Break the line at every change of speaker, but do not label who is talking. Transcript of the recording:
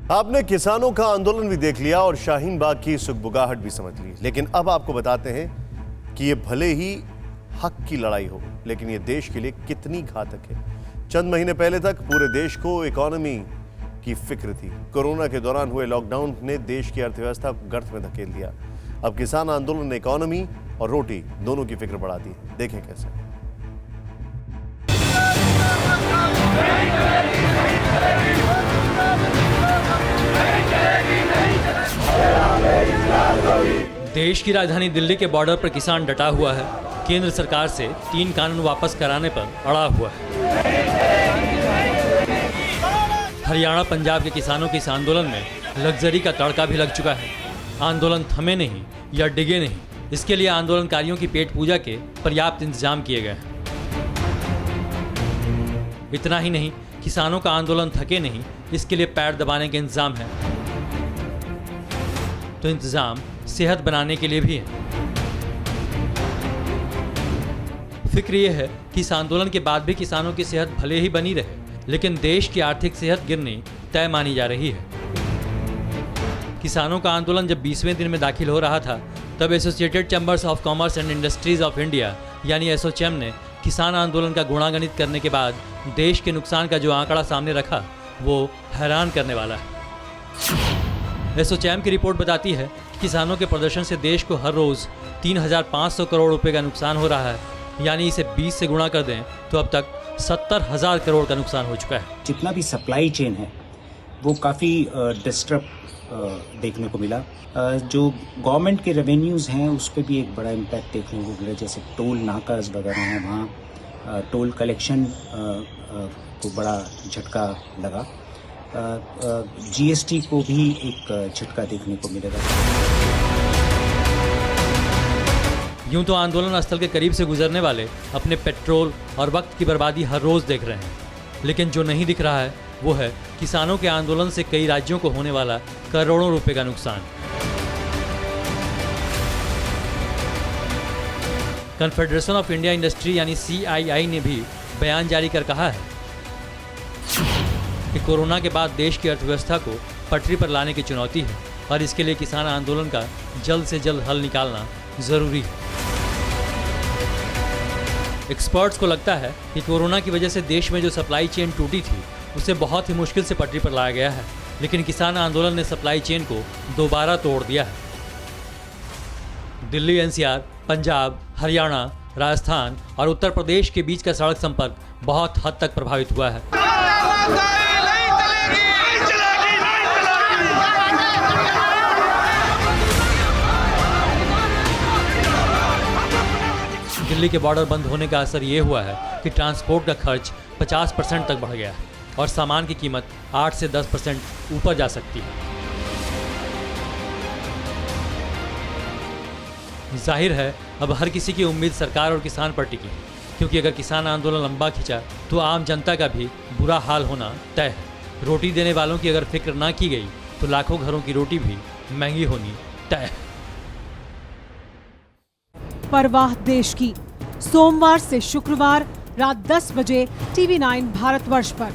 आपने किसानों का आंदोलन भी देख लिया और शाहीन बाग की सुगबुगाहट भी समझ ली, लेकिन अब आपको बताते हैं कि ये भले ही हक की लड़ाई हो, लेकिन ये देश के लिए कितनी घातक है। चंद महीने पहले तक पूरे देश को इकोनॉमी की फिक्र थी। कोरोना के दौरान हुए लॉकडाउन ने देश की अर्थव्यवस्था को गर्त में धकेल दिया। अब किसान आंदोलन ने इकोनॉमी और रोटी दोनों की फिक्र बढ़ा दी। देखें कैसे।
देश की राजधानी दिल्ली के बॉर्डर पर किसान डटा हुआ है। केंद्र सरकार से 3 कानून वापस कराने पर अड़ा हुआ है। हरियाणा पंजाब के किसानों के इस आंदोलन में लग्जरी का तड़का भी लग चुका है। आंदोलन थमे नहीं या डिगे नहीं, इसके लिए आंदोलनकारियों की पेट पूजा के पर्याप्त इंतजाम किए गए हैं। इतना ही नहीं, किसानों का आंदोलन थके नहीं, इसके लिए पैर दबाने के इंतजाम है। तो इंतजाम सेहत बनाने के लिए भी है। फिक्र यह है कि इस आंदोलन के बाद भी किसानों की सेहत भले ही बनी रहे, लेकिन देश की आर्थिक सेहत गिरनी तय मानी जा रही है। किसानों का आंदोलन जब 20वें दिन में दाखिल हो रहा था, तब associated chambers of commerce and industries of India यानी एसोचैम ने किसान आंदोलन का गुणागणित करने के बाद देश के नुकसान का जो आंकड़ा सामने रखा, वो हैरान करने वाला है। एसोचैम की रिपोर्ट बताती है कि किसानों के प्रदर्शन से देश को हर रोज 3,500 करोड़ रुपए का नुकसान हो रहा है। यानी इसे 20 से गुणा कर दें तो अब तक 70,000 करोड़ का नुकसान हो चुका है।
जितना भी सप्लाई चेन है वो काफ़ी डिस्टर्ब देखने को मिला। जो गवर्नमेंट के रेवेन्यूज़ हैं उस पर भी एक बड़ा इम्पैक्ट देखने को मिला। जैसे टोल नाकाज वगैरह हैं, वहाँ टोल कलेक्शन को बड़ा झटका लगा। जीएसटी को भी एक झटका देखने को मिलेगा।
यूं तो आंदोलन स्थल के करीब से गुजरने वाले अपने पेट्रोल और वक्त की बर्बादी हर रोज देख रहे हैं, लेकिन जो नहीं दिख रहा है वो है किसानों के आंदोलन से कई राज्यों को होने वाला करोड़ों रुपए का नुकसान। कन्फेडरेशन ऑफ इंडिया इंडस्ट्री यानी CII ने भी बयान जारी कर कहा है कि कोरोना के बाद देश की अर्थव्यवस्था को पटरी पर लाने की चुनौती है और इसके लिए किसान आंदोलन का जल्द से जल्द हल निकालना जरूरी है। एक्सपर्ट्स को लगता है कि कोरोना की वजह से देश में जो सप्लाई चेन टूटी थी उसे बहुत ही मुश्किल से पटरी पर लाया गया है, लेकिन किसान आंदोलन ने सप्लाई चेन को दोबारा तोड़ दिया है। दिल्ली NCR, पंजाब, हरियाणा, राजस्थान और उत्तर प्रदेश के बीच का सड़क संपर्क बहुत हद तक प्रभावित हुआ है। दिल्ली के बॉर्डर बंद होने का असर ये हुआ है कि ट्रांसपोर्ट का खर्च 50% तक बढ़ गया है और सामान की कीमत 8 से 10% ऊपर जा सकती है। जाहिर है अब हर किसी की उम्मीद सरकार और किसान पर टिकी, क्योंकि अगर किसान आंदोलन लंबा खिंचा तो आम जनता का भी बुरा हाल होना तय है। रोटी देने वालों की अगर फिक्र ना की गई तो लाखों घरों की रोटी भी महंगी होनी तय है।
परवाह देश की, सोमवार से शुक्रवार रात 10 बजे TV9 भारतवर्ष पर।